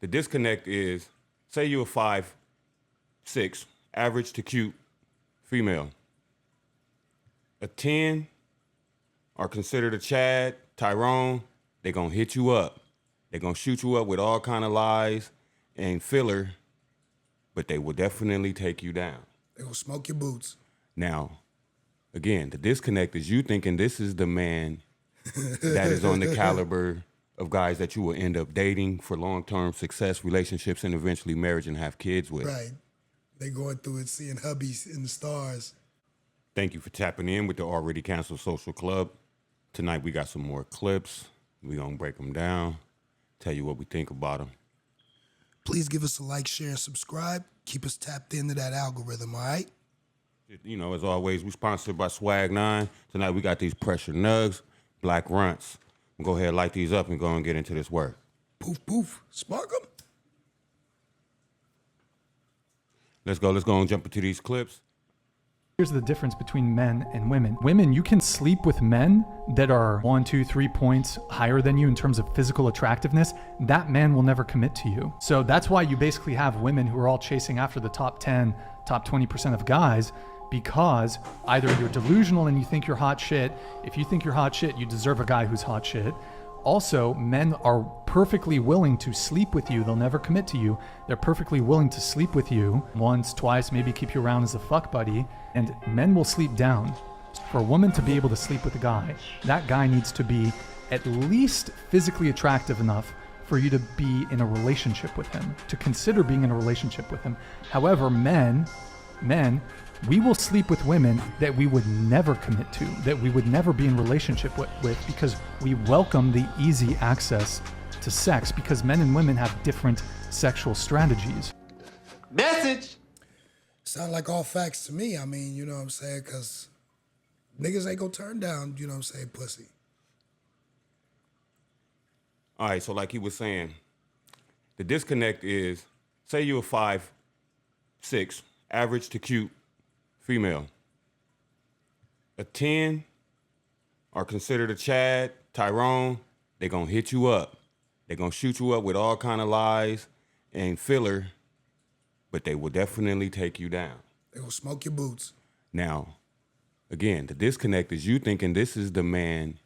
The disconnect is, say you're a 5'6", average to cute female. A 10 are considered a Chad, Tyrone. They're going to hit you up. They're going to shoot you up with all kind of lies and filler, but they will definitely take you down. They're going to smoke your boots. Now, again, the disconnect is you thinking this is the man that is on the caliber of guys that you will end up dating for long-term success, relationships, and eventually marriage and have kids with. Right. They going through it, seeing hubbies in the stars. Thank you for tapping in with the Already Canceled Social Club. Tonight we got some more clips. We're going to break them down, tell you what we think about them. Please give us a like, share, and subscribe. Keep us tapped into that algorithm, all right? You know, as always, we sponsored by Swag 9. Tonight we got these Pressure Nugs, Black Runts. We'll go ahead and light these up and go and get into this work. Poof, poof. Spark them. Let's go and jump into these clips. Here's the difference between men and women. Women, you can sleep with men that are 1, 2, 3 points higher than you in terms of physical attractiveness. That man will never commit to you. So that's why you basically have women who are all chasing after the top 10, top 20% of guys, because either you're delusional and you think you're hot shit. If you think you're hot shit, you deserve a guy who's hot shit. Also, men are perfectly willing to sleep with you. They'll never commit to you. They're perfectly willing to sleep with you once, twice, maybe keep you around as a fuck buddy. And men will sleep down. For a woman to be able to sleep with a guy, that guy needs to be at least physically attractive enough for you to be in a relationship with him, to consider being in a relationship with him. However, men, we will sleep with women that we would never commit to, that we would never be in relationship with because we welcome the easy access to sex, because men and women have different sexual strategies. Message! Sound like all facts to me. I mean, you know what I'm saying? Because niggas ain't gonna turn down, you know what I'm saying, pussy. All right, so like he was saying, the disconnect is, say you're a 5'6", average to cute female. A 10 are considered a Chad, Tyrone. They're going to hit you up. They're going to shoot you up with all kind of lies and filler, but they will definitely take you down. They're going to smoke your boots. Now, again, the disconnect is you thinking this is the man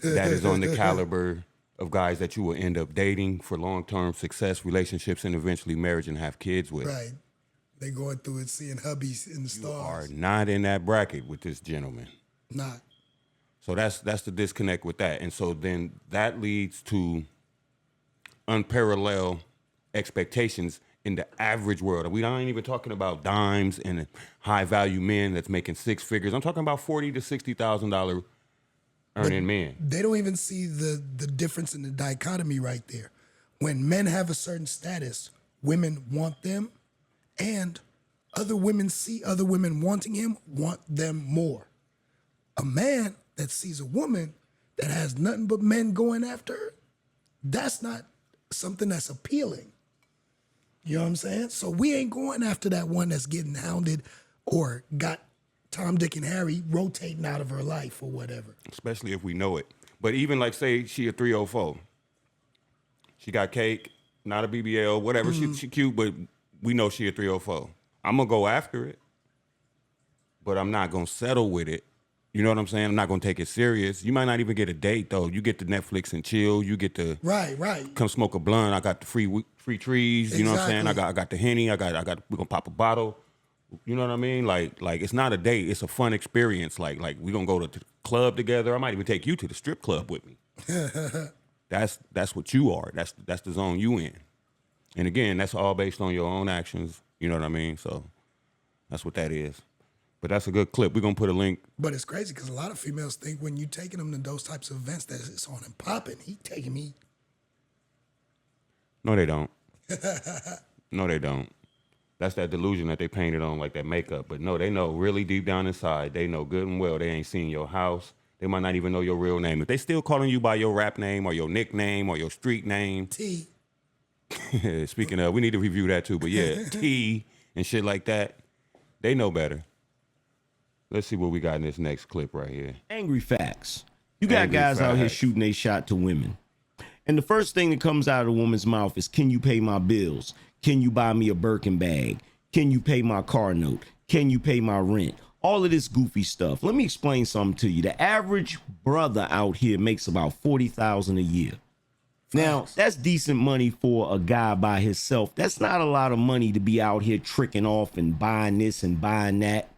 that is on the caliber of guys that you will end up dating for long-term success, relationships, and eventually marriage and have kids with. Right. They going through it, seeing hubbies in the stars. You are not in that bracket with this gentleman. Not. So that's the disconnect with that. And so then that leads to unparalleled expectations in the average world. We ain't even talking about dimes and high-value men that's making six figures. I'm talking about $40,000 to $60,000 earning men. They don't even see the difference in the dichotomy right there. When men have a certain status, women want them, and other women see other women wanting him, want them more. A man that sees a woman that has nothing but men going after her, that's not something that's appealing. You know what I'm saying? So we ain't going after that one that's getting hounded or got Tom, Dick, and Harry rotating out of her life or whatever. Especially if we know it. But even like, say she a 304. She got cake, not a BBL, whatever. She cute, but we know she a 304. I'm going to go after it, but I'm not going to settle with it. You know what I'm saying? I'm not going to take it serious. You might not even get a date, though. You get the Netflix and chill. You get the right. Come smoke a blunt. I got the free trees. You know what I'm saying? I got the Henny. We're going to pop a bottle. You know what I mean? Like it's not a date. It's a fun experience. Like we're going to go to the club together. I might even take you to the strip club with me. That's what you are. That's the zone you in. And again, that's all based on your own actions. You know what I mean? So that's what that is. But that's a good clip. We're going to put a link. But it's crazy because a lot of females think when you taking them to those types of events that it's on and popping. He taking me. No, they don't. No, they don't. That's that delusion that they painted on, like that makeup. But no, they know really deep down inside. They know good and well they ain't seen your house. They might not even know your real name. If they still calling you by your rap name or your nickname or your street name. T. Speaking of, we need to review that too. But yeah, T and shit like that, they know better. Let's see what we got in this next clip right here. Angry facts. You got guys out here shooting a shot to women. And the first thing that comes out of a woman's mouth is, can you pay my bills? Can you buy me a Birkin bag? Can you pay my car note? Can you pay my rent? All of this goofy stuff. Let me explain something to you. The average brother out here makes about $40,000 a year. Now, that's decent money for a guy by himself. That's not a lot of money to be out here tricking off and buying this and buying that.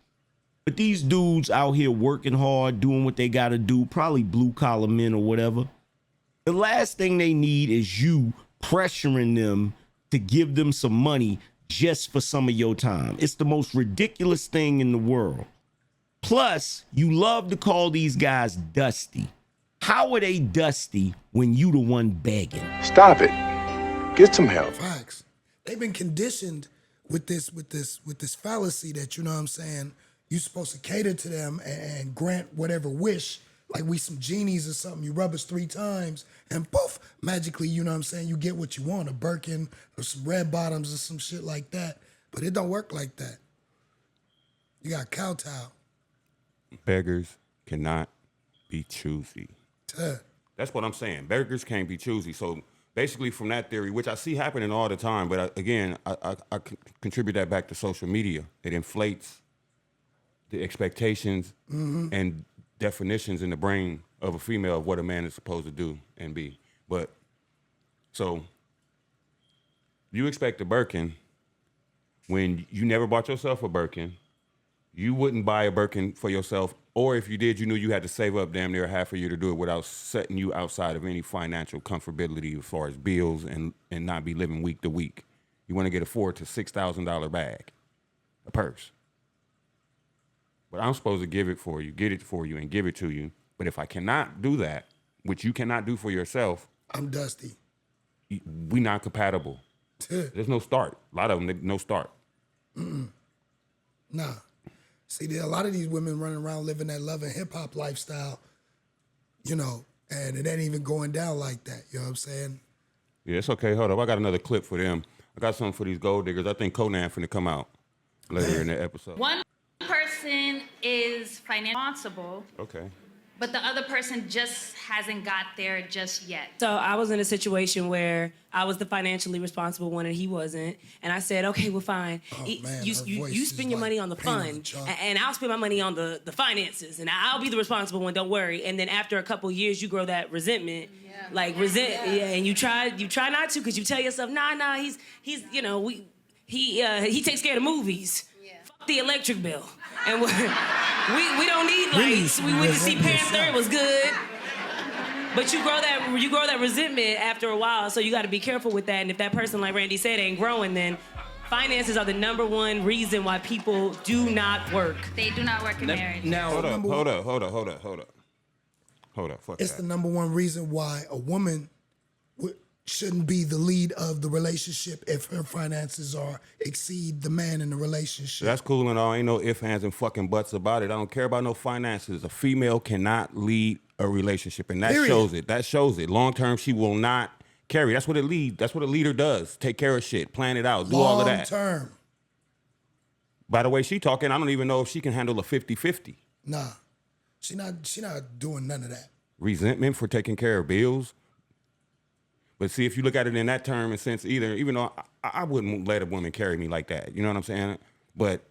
But these dudes out here working hard, doing what they got to do, probably blue collar men or whatever. The last thing they need is you pressuring them to give them some money just for some of your time. It's the most ridiculous thing in the world. Plus, you love to call these guys dusty. How are they dusty when you the one begging? Stop it. Get some help. Facts. They've been conditioned with this fallacy that, you know what I'm saying, you're supposed to cater to them and grant whatever wish, like we some genies or something. You rub us 3 times and poof, magically, you know what I'm saying, you get what you want, a Birkin or some red bottoms or some shit like that. But it don't work like that. You got kowtow. Beggars cannot be choosy. That's what I'm saying. Beggars can't be choosy. So basically from that theory, which I see happening all the time, but I contribute that back to social media. It inflates the expectations and definitions in the brain of a female of what a man is supposed to do and be. But so you expect a Birkin when you never bought yourself a Birkin. You wouldn't buy a Birkin for yourself, or if you did, you knew you had to save up damn near half a year to do it without setting you outside of any financial comfortability as far as bills and not be living week to week. You want to get a $4,000 to $6,000 bag, a purse. But I'm supposed to get it for you and give it to you. But if I cannot do that, which you cannot do for yourself, I'm dusty. We not compatible. There's no start. A lot of them, no start. Nah. See, there are a lot of these women running around living that love and hip hop lifestyle, you know, and it ain't even going down like that. You know what I'm saying? Yeah, it's okay. Hold up. I got another clip for them. I got something for these gold diggers. I think Conan finna come out later in the episode. One person is financially responsible. Okay. But the other person just hasn't got there just yet. So I was in a situation where I was the financially responsible one and he wasn't. And I said, okay, well, fine. You spend your money on the fun and I'll spend my money on the finances and I'll be the responsible one, don't worry. And then after a couple years, you grow that resentment. And you try not to because you tell yourself, nah, he's you know, he takes care of the movies. Fuck the electric bill. And we don't need lights. We went to see Panther. It was good. But you grow that resentment after a while, so you got to be careful with that. And if that person, like Randy said, ain't growing, then finances are the number one reason why people do not work. They do not work in marriage. Now, hold up. Fuck It's that. the number one reason why a woman shouldn't be the lead of the relationship if her finances exceed the man in the relationship. That's cool and all. Ain't no ifs, ands, and fucking buts about it. I don't care about no finances. A female cannot lead a relationship, and that shows it. That shows it. Long term, she will not carry. That's what it leads. That's what a leader does. Take care of shit, plan it out, do all of that. Long term. By the way she talking, I don't even know if she can handle a 50-50. Nah, she not doing none of that. Resentment for taking care of bills. But see, if you look at it in that term and sense, even though I wouldn't let a woman carry me like that, you know what I'm saying? But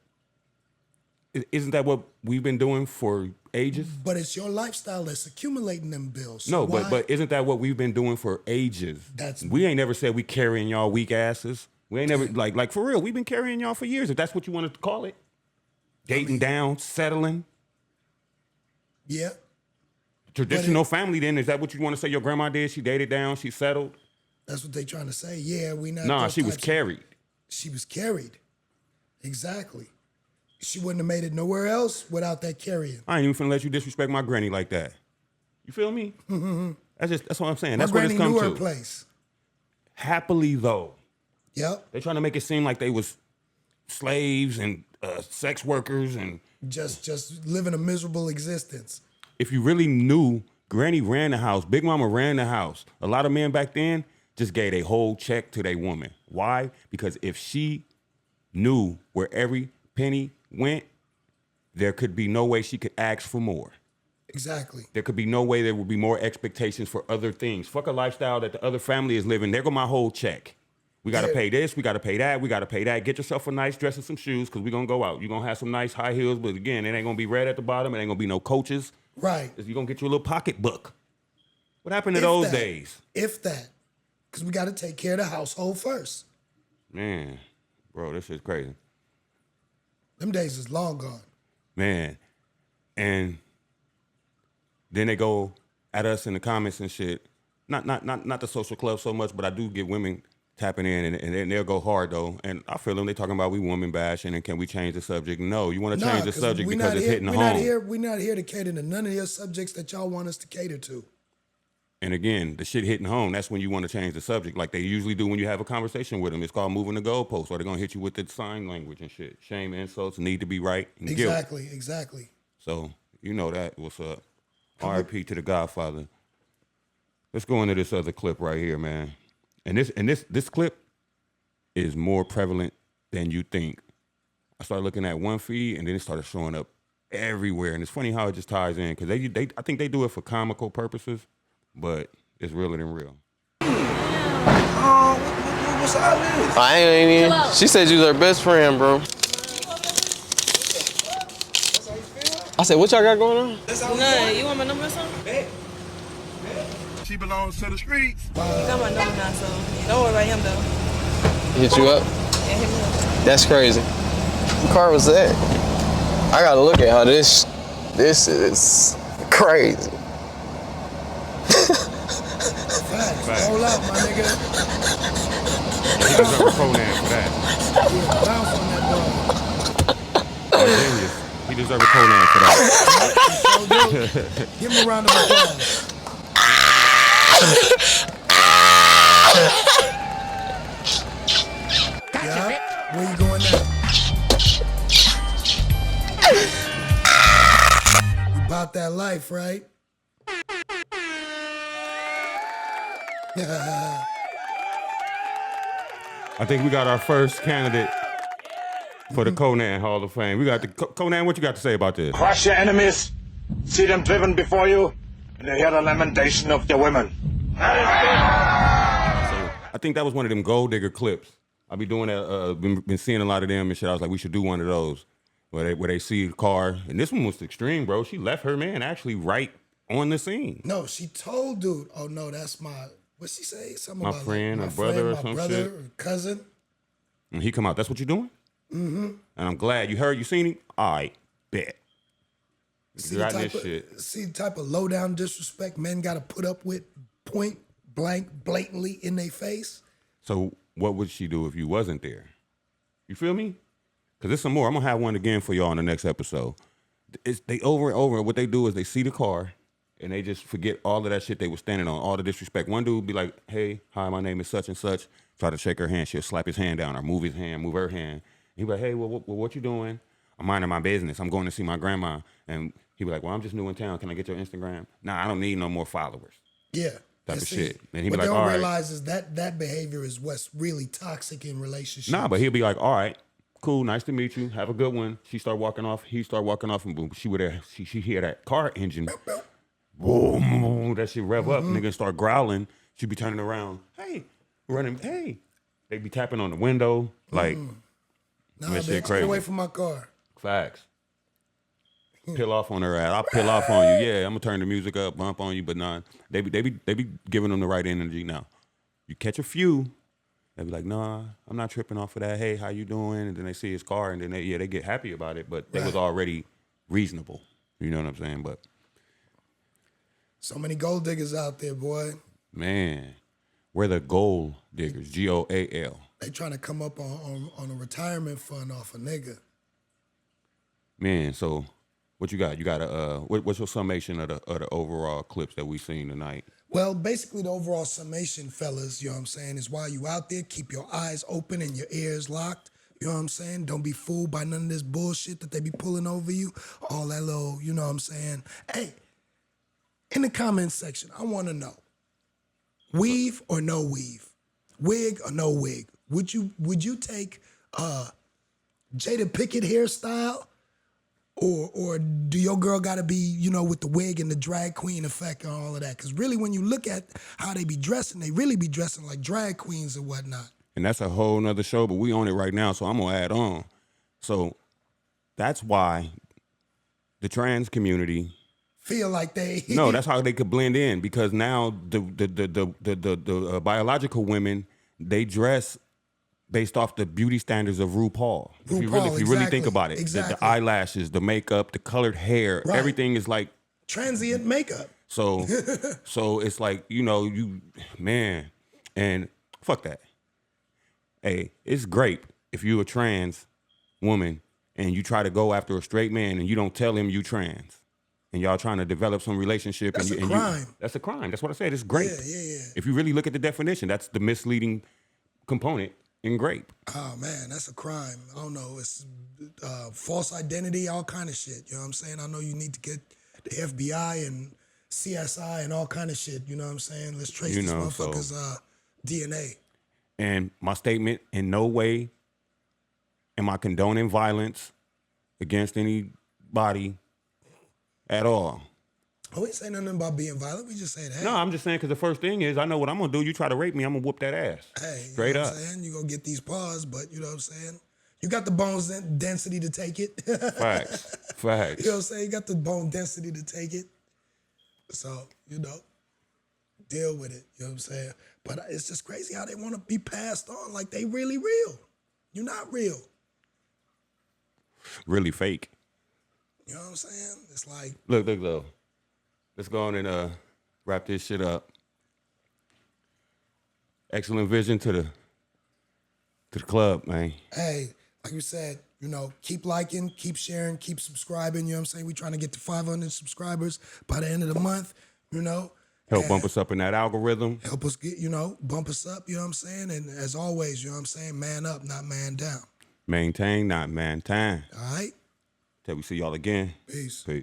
isn't that what we've been doing for ages? But it's your lifestyle that's accumulating them bills. So No, why? but isn't that what we've been doing for ages? We ain't never said we carrying y'all weak asses. We ain't never like for real. We've been carrying y'all for years. If that's what you wanted to call it, dating down, settling. Yeah. Traditional family. Then is that what you want to say? Your grandma did? She dated down. She settled. That's what they trying to say. Yeah, we not. Nah, she was carried. She was carried. Exactly. She wouldn't have made it nowhere else without that carrying. I ain't even finna let you disrespect my granny like that. You feel me? That's what I'm saying. My That's what it's granny come knew to. her place. Happily though. Yep. They trying to make it seem like they was slaves and sex workers and just living a miserable existence. If you really knew, Granny ran the house. Big Mama ran the house. A lot of men back then just gave a whole check to their woman. Why? Because if she knew where every penny went, there could be no way she could ask for more. Exactly. There could be no way there would be more expectations for other things. Fuck a lifestyle that the other family is living. There go my whole check. We got to pay this. We got to pay that. We got to pay that. Get yourself a nice dress and some shoes because we're going to go out. You're going to have some nice high heels. But again, it ain't going to be red at the bottom. It ain't going to be no coaches. Right. You're going to get you a little pocketbook. What happened to those days? If that. Because we got to take care of the household first. Man, bro, this is crazy. Them days is long gone. Man. And then they go at us in the comments and shit. Not the social club so much, but I do get women tapping in and they'll go hard though. And I feel them, they talking about we woman bashing and can we change the subject? No, you want to change the subject because it's hitting home. We're not here to cater to none of your subjects that y'all want us to cater to. And again, the shit hitting home, that's when you want to change the subject like they usually do when you have a conversation with them. It's called moving the goalpost, or they're going to hit you with the sign language and shit. Shame, insults, need to be right, and guilt. Exactly. So, you know that. What's up? R.I.P. to the Godfather. Let's go into this other clip right here, man. And this clip is more prevalent than you think. I started looking at one feed, and then it started showing up everywhere. And it's funny how it just ties in, because I think they do it for comical purposes, but it's realer than real. What's all this? I ain't even. She said you was her best friend, bro. I said, what y'all got going on? None. You want my number or something? She belongs to the streets. You got my number now, so don't worry about him though. Hit you up? Yeah, hit me up. That's crazy. What car was that? I gotta look at how this is crazy. Facts. Hold up, my nigga. He deserves a pronoun for that. Yeah, bounce on that dog. Genius. He deserves a pronoun for that. Give him a round of applause. Yeah. Where you going now? You about that life, right? I think we got our first candidate for the Conan Hall of Fame. We got the Conan. What you got to say about this? Crush your enemies, see them driven before you, and hear the lamentation of your women. So I think that was one of them gold digger clips. I be doing that. Been seeing a lot of them and shit. I was like, we should do one of those where they see the car. And this one was extreme, bro. She left her man actually right on the scene. No, she told dude, "Oh no, that's my." What'd she say? Something my about friend, like, or brother, or my some brother shit. Or cousin. And he come out. That's what you doing? Mm-hmm. And I'm glad you seen him. All right, bet. See the type of low down disrespect men got to put up with, point blank, blatantly in their face. So what would she do if you wasn't there? You feel me? Because there's some more. I'm gonna have one again for y'all in the next episode. They over and over. What they do is they see the car and they just forget all of that shit they were standing on, all the disrespect. One dude would be like, "Hey, hi, my name is such and such." Try to shake her hand. She'll slap his hand down or move his hand, move her hand. He'd be like, "Hey, well, what you doing?" "I'm minding my business. I'm going to see my grandma." And he'd be like, "Well, I'm just new in town. Can I get your Instagram?" "Nah, I don't need no more followers." Yeah. Type of shit. And he'd what be like, they "All don't right." realize is that behavior is what's really toxic in relationships. Nah, but he'll be like, "All right, cool, nice to meet you. Have a good one." She start walking off. He start walking off, and boom, she hear that car engine. Boom, that shit rev up. Nigga start growling. She be turning around. Hey, running. Hey, they be tapping on the window. Like, nah, that shit bitch, crazy. get away from my car. Facts. Peel off on her ass. I'll peel off on you. Yeah, I'm gonna turn the music up, bump on you, but nah, they be giving them the right energy. Now, you catch a few, they be like, "Nah, I'm not tripping off of that. Hey, how you doing?" And then they see his car, and then they get happy about it, but they was already reasonable. You know what I'm saying? But so many gold diggers out there, boy. man, we're the gold diggers. GOAL. They trying to come up on a retirement fund off a nigga. Man, so what you got? You got what's your summation of the overall clips that we seen tonight? Well, basically the overall summation, fellas, you know what I'm saying, is while you out there, keep your eyes open and your ears locked. You know what I'm saying? Don't be fooled by none of this bullshit that they be pulling over you. All that little, you know what I'm saying? Hey, in the comments section, I want to know, weave or no weave? Wig or no wig? Would you take Jada Pinkett hairstyle Or do your girl got to be, you know, with the wig and the drag queen effect and all of that? Because really, when you look at how they be dressing, they really be dressing like drag queens and whatnot. And that's a whole nother show, but we on it right now, so I'm gonna add on. So that's why the trans community feel like they no, that's how they could blend in, because now the biological women, they dress based off the beauty standards of RuPaul. If you really think about it, the eyelashes, the makeup, the colored hair, everything is like transient makeup. So, so it's like, you know, man, and fuck that. Hey, it's great if you're a trans woman and you try to go after a straight man and you don't tell him you trans, and y'all trying to develop some relationship. That's a crime. That's a crime. That's what I said. It's grape. Yeah. If you really look at the definition, that's the misleading component in grape. Oh man, that's a crime. I don't know. It's false identity, all kind of shit. You know what I'm saying? I know you need to get the FBI and CSI and all kind of shit. You know what I'm saying? Let's trace this motherfucker's DNA. And my statement, in no way am I condoning violence against anybody at all. Oh, we ain't say nothing about being violent. We just saying, hey. No, I'm just saying, because the first thing is, I know what I'm going to do. You try to rape me, I'm going to whoop that ass. Hey, straight you know up. What I'm saying? You're going to get these paws, but you know what I'm saying? You got the bones density to take it. Facts. You know what I'm saying? You got the bone density to take it. So, you know, deal with it. You know what I'm saying? But it's just crazy how they want to be passed on like they really real. You're not real. Really fake. You know what I'm saying? It's like... Look, though. Let's go on and wrap this shit up. Excellent vision to the club, man. Hey, like you said, you know, keep liking, keep sharing, keep subscribing. You know what I'm saying? We're trying to get to 500 subscribers by the end of the month, you know. Help bump us up in that algorithm. Help us get, you know, bump us up, you know what I'm saying? And as always, you know what I'm saying? Man up, not man down. Maintain, not man time. All right? Till we see y'all again. Peace. Peace.